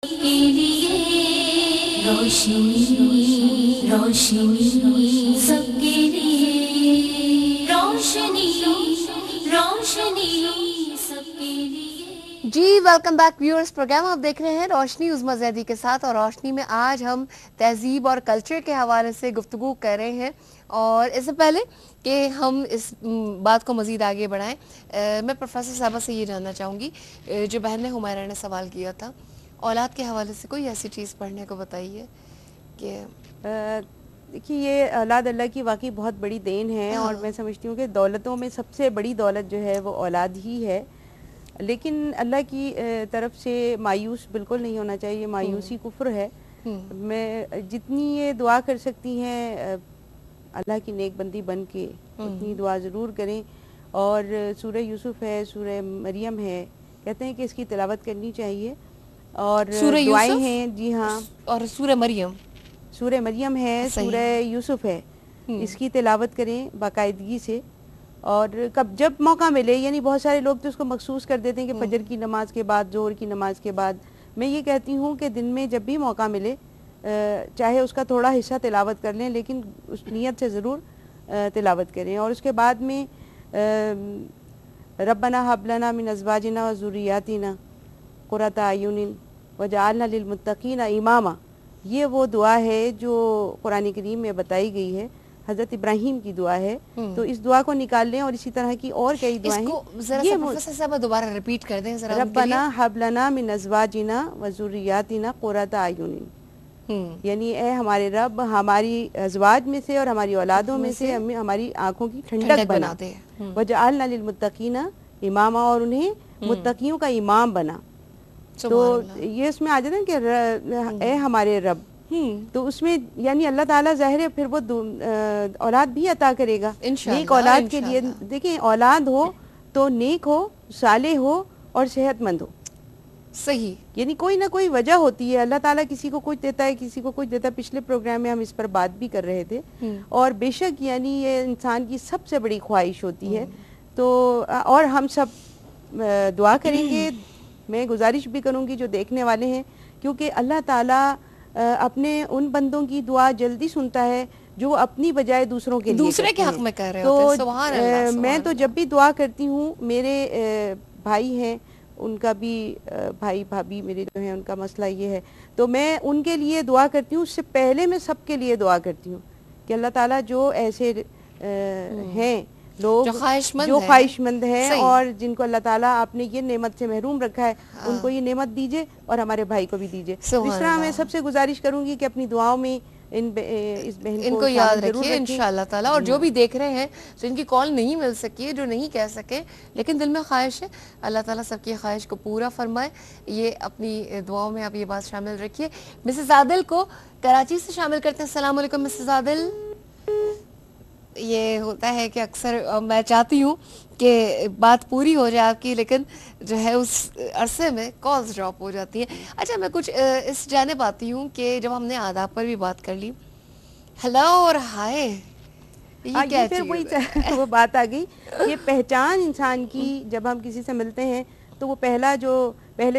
के लिए रोशनी रोशनी सबके लिए रोशनी रोशनी सबके लिए। जी वेलकम बैक व्यूअर्स, प्रोग्राम आप देख रहे हैं रोशनी उज़मा ज़ैदी के साथ। और रोशनी में आज हम तहजीब और कल्चर के हवाले से गुफ्तगू कर रहे हैं। और इससे पहले कि हम इस बात को मज़ीद आगे बढ़ाएं, मैं प्रोफेसर साहबा से ये जानना चाहूँगी, जो बहन हुमैरा ने सवाल किया था, औलाद के हवाले से कोई ऐसी चीज़ पढ़ने को बताइए कि देखिए ये औलाद अल्लाह की वाकई बहुत बड़ी देन है। और मैं समझती हूँ कि दौलतों में सबसे बड़ी दौलत जो है वो औलाद ही है। लेकिन अल्लाह की तरफ से मायूस बिल्कुल नहीं होना चाहिए, मायूसी कुफ्र है। मैं जितनी ये दुआ कर सकती हैं अल्लाह की नेक बंदी बन के उतनी दुआ ज़रूर करें। और सूरह यूसुफ है, सूरह मरियम है, कहते हैं कि इसकी तिलावत करनी चाहिए। और दुआएं हैं, जी हाँ, और सूरह मरियम है, सूरह यूसुफ है, इसकी तिलावत करें बाकायदगी से। और कब जब मौका मिले, यानी बहुत सारे लोग तो उसको मखसूस कर देते हैं कि फजर की नमाज के बाद, जोहर की नमाज के बाद। मैं ये कहती हूँ कि दिन में जब भी मौका मिले चाहे उसका थोड़ा हिस्सा तिलावत कर लें, लेकिन उस नियत से ज़रूर तिलावत करें। और उसके बाद में रब्बना हब लना मिन अज़वाजिना व ज़ुर्रियातिना क़ुर्रता अयुनिन वजअलना लिलमुत्तक़ीना इमामा, ये वो दुआ है जो कुरान करीम में बताई गई है, हज़रत इब्राहीम की दुआ है। तो इस दुआ को निकाल लें। और इसी तरह की और कई दुआएं हैं। ये प्रोफेसर साहब दोबारा रिपीट कर दें जरा। रब्बना हब लना मिन अज़वाजिना व ज़ुर्रियातिना क़ुर्रता अयुनिन, यानी ए हमारे रब हमारी अज़वाज में से और हमारी औलादों में से हमारी आंखों की ठंडक बना दे। वजअलना लिलमुत्तक़ीना इमामा, और उन्हें मुत्तकियों का इमाम बना। तो ये उसमें आ जाता है कि ए हमारे रब, तो उसमें यानी अल्लाह ताला ज़ाहिर है फिर वो औलाद भी अता करेगा नेक औलाद के लिए। देखिए औलाद हो तो नेक हो, साले हो और सेहतमंद हो। सही, यानी कोई ना कोई वजह होती है, अल्लाह ताला किसी को कुछ देता है, किसी को कुछ देता है। पिछले प्रोग्राम में हम इस पर बात भी कर रहे थे। और बेशक यानी ये इंसान की सबसे बड़ी ख्वाहिश होती है। तो और हम सब दुआ करेंगे। मैं गुजारिश भी करूंगी जो देखने वाले हैं, क्योंकि अल्लाह ताला अपने उन बंदों की दुआ जल्दी सुनता है जो अपनी बजाय दूसरों के लिए दूसरे के हक में कर रहे तो होते हैं। सुभान अल्लाह, मैं तो जब भी दुआ करती हूँ, मेरे भाई हैं, उनका भी भाई भाभी मेरे जो हैं उनका मसला ये है, तो मैं उनके लिए दुआ करती हूँ। उससे पहले मैं सबके लिए दुआ करती हूँ कि अल्लाह ताला जो ऐसे हैं लोग जो ख्वाहिशमंद हैं और जिनको अल्लाह ताला आपने ये नेमत से महरूम रखा है, उनको ये नेमत दीजिए और हमारे भाई को भी दीजिए। इस तरह मैं सबसे गुजारिश करूंगी कि अपनी दुआओं में इस बहन इनको याद रखिए इंशाअल्लाह ताला। और जो भी देख रहे हैं, तो इनकी कॉल नहीं मिल सकी है, जो नहीं कह सके, लेकिन दिल में ख्वाहिश है, अल्लाह ताला सबकी ख्वाहिश को पूरा फरमाए। ये अपनी दुआओं में आप ये बात शामिल रखिए। मिसेस आदिल को कराची से शामिल करते हैं। अस्सलाम वालेकुम मिसेस आदिल। ये होता है कि अक्सर मैं चाहती हूँ कि बात पूरी हो जाए आपकी, लेकिन जो है उस अरसे में कॉल्स ड्रॉप हो जाती हैं। अच्छा, मैं कुछ इस जानिब आती हूँ कि जब हमने आदाब पर भी बात कर ली, हेलो और हाय, ये क्या फिर वही वो बात आ गई। ये पहचान इंसान की, जब हम किसी से मिलते हैं तो वो पहले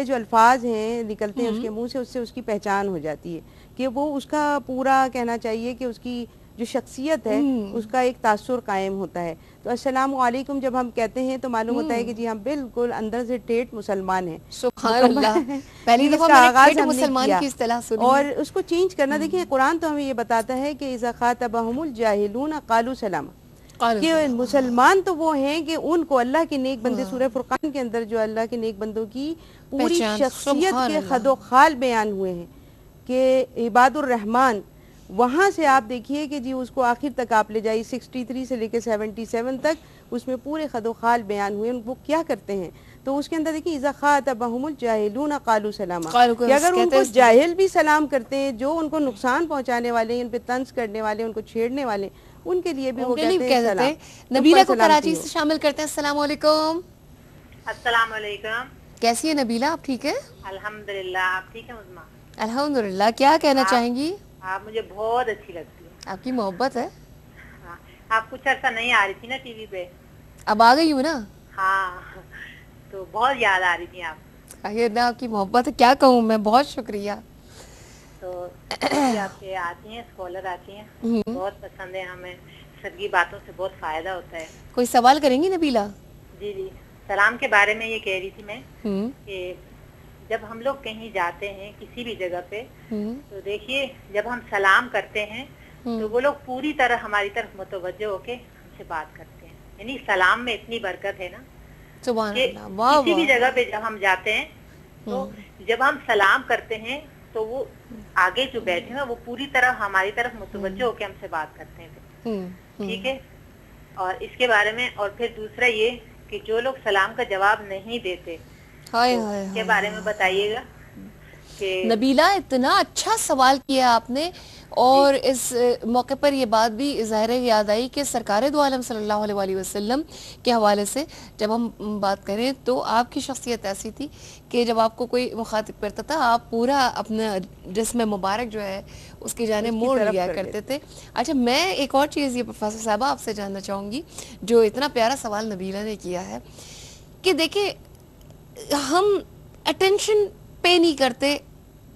जो अल्फाज हैं निकलते हैं उसके मुंह से, उससे उसकी पहचान हो जाती है कि वो उसका पूरा कहना चाहिए कि उसकी जो शख्सियत है उसका एक तासुर कायम होता है। तो अस्सलाम वालेकुम जब हम कहते हैं तो मालूम होता है कि जी हम बिल्कुल अंदर से ठेठ मुसलमान हैं। सुभान अल्लाह, पहली दफा मैंने ठेठ मुसलमान की इस्तिलाह सुनी। और उसको चेंज करना, देखिए कुरान तो हमें ये बताता है कि इज़ा ख़ातबहुमुल जाहिलून क़ालू सलामा, कि मुसलमान तो वो हैं कि उनको अल्लाह के नेक बंदे, सूरह फुरकान के अंदर जो अल्लाह के नेक बंदों की पूरी शख्सियत के खदो खाल बयान हुए हैं कि इबादुर रहमान, वहाँ से आप देखिए कि जी उसको आखिर तक आप ले जाइए 63 से लेकर 77 तक, उसमें पूरे खदो खाल बयान हुए वो क्या करते हैं। तो उसके अंदर देखिए इज़ा ख़ातबहुमुल जाहिलून क़ालू सलामा, कि अगर उनको जाहिल भी सलाम करते हैं, जो उनको नुकसान पहुँचाने वाले, उन पे तंज करने वाले, उनको छेड़ने वाले, उनके लिए भी वो कहते हैं सलाम। नबीला को कराची से शामिल करते हैं। अस्सलाम वालेकुम। अस्सलाम वालेकुम। कैसी है नबीला, आप ठीक है? अल्हम्दुलिल्लाह, आप ठीक है उज़मा? अल्हम्दुलिल्लाह। क्या कहना चाहेंगी? आप मुझे बहुत अच्छी लगती है। आपकी मोहब्बत है। हाँ, आप कुछ अर्सा नहीं आ रही थी ना टीवी पे, अब आ गई हूँ ना। हाँ, तो बहुत याद आ रही थी आप। ये ना आपकी मोहब्बत है, क्या कहूँ मैं, बहुत शुक्रिया। तो आपके आती हैं, स्कॉलर आती हैं, बहुत पसंद है हमें, सबकी बातों से बहुत फायदा होता है। कोई सवाल करेंगी नबीला? जी जी, सलाम के बारे में ये कह रही थी मैं कि जब हम लोग कहीं जाते हैं किसी भी जगह पे, तो देखिए जब हम सलाम करते हैं तो वो लोग पूरी तरह हमारी तरफ मुतवज्जह होके हमसे बात करते हैं, यानी सलाम में इतनी बरकत है ना सुभान कि अल्लाह, वाह किसी भी वाह। जगह पे जब हम जाते हैं तो जब हम सलाम करते हैं तो वो आगे जो बैठे हैं वो पूरी तरह हमारी तरफ मुतवज्जह होके हमसे बात करते हैं, ठीक है। और इसके बारे में, और फिर दूसरा ये कि जो लोग सलाम का जवाब नहीं देते, हाय तो हाय इसके बारे में बताइएगा कि नबीला, इतना अच्छा सवाल किया आपने। और इस मौके पर ये बात भी ज़ाहिर याद आई कि सरकार दो आलम सल्लल्लाहु अलैहि वसल्लम के हवाले से जब हम बात करें तो आपकी शख्सियत ऐसी थी कि जब आपको कोई मुखातिब करता था आप पूरा अपना जिस्म मुबारक जो है उसकी जाने मोड़ लिया करते थे। अच्छा, मैं एक और चीज़ ये प्रोफेसर साहबा आपसे जानना चाहूँगी, जो इतना प्यारा सवाल नबीला ने किया है कि देखिए हम अटेंशन पे नहीं करते,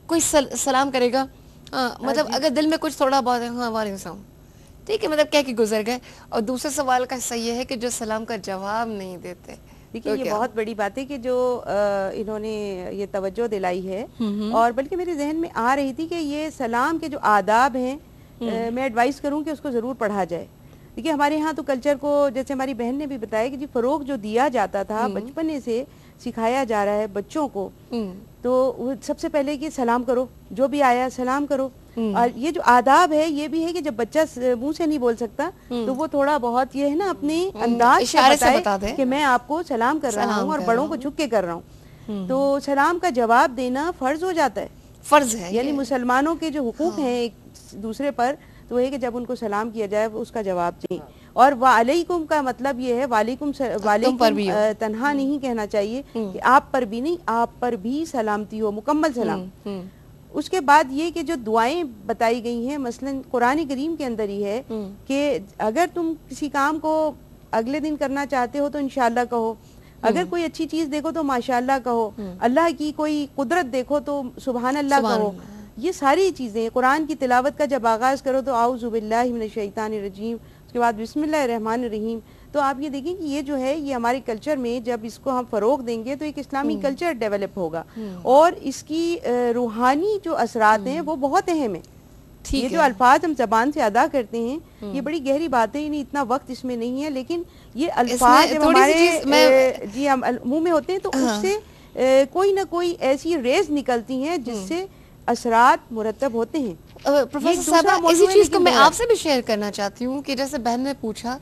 कोई सलाम करेगा, हाँ मतलब अगर दिल में कुछ थोड़ा बहुत है, हाँ वालेकुम सलाम, ठीक है, मतलब कह के गुजर गए। और दूसरे सवाल का हिस्सा ये है कि जो सलाम का जवाब नहीं देते। देखिए ये बहुत बड़ी बात है कि जो इन्होंने ये तवज्जो दिलाई है, और बल्कि मेरे जहन में आ रही थी कि ये सलाम के जो आदाब हैं मैं एडवाइस करूं कि उसको ज़रूर पढ़ा जाए। देखिए हमारे यहाँ तो कल्चर को, जैसे हमारी बहन ने भी बताया कि जी फ़रोग जो दिया जाता था बचपने से सिखाया जा रहा है बच्चों को, तो वो सबसे पहले कि सलाम करो, जो भी आया सलाम करो। और ये जो आदाब है ये भी है कि जब बच्चा मुंह से नहीं बोल सकता तो वो थोड़ा बहुत ये है ना अपने अंदाज से बता दे कि मैं आपको सलाम कर रहा हूँ और बड़ों को झुक के कर रहा हूँ। तो सलाम का जवाब देना फर्ज हो जाता है, फर्ज है, यानी मुसलमानों के जो हुकूक हैं एक दूसरे पर, तो है कि जब उनको सलाम किया जाए उसका जवाब दें। और वालेकुम का मतलब ये है वालेकुम तन्हा नहीं कहना चाहिए कि आप पर भी नहीं, आप पर भी सलामती हो, मुकम्मल सलाम। उसके बाद ये कि जो दुआएं बताई गई हैं मसलन कुरान करीम के अंदर ही है कि अगर तुम किसी काम को अगले दिन करना चाहते हो तो इंशाअल्लाह कहो, अगर कोई अच्छी चीज देखो तो माशाअल्लाह कहो, अल्लाह की कोई कुदरत देखो तो सुभान अल्लाह कहो। ये सारी चीजें कुरान की तिलावत का जब आगाज करो तो आऊज़ु बिल्लाहि मिनश शैतानिर रजीम, उसके बाद बिस्मिल्लाहिर रहमानिर रहीम। तो आप ये देखें कि ये जो है ये हमारे कल्चर में जब इसको हम फरोग देंगे तो एक इस्लामी कल्चर डेवलप होगा, और इसकी रूहानी जो असरात हैं वो बहुत अहम है। ये जो अल्फाज हम जबान से अदा करते हैं ये बड़ी गहरी बात है, इतना वक्त इसमें नहीं है, लेकिन ये अल्फाज जब हमारे जी हम मुंह में होते हैं तो उससे कोई ना कोई ऐसी रेज निकलती हैं जिससे असरात मुरतब होते हैं। प्रोफेसर साहब, इसी चीज को मैं आपसे भी शेयर करना चाहती हूँ कि जैसे बहन ने पूछा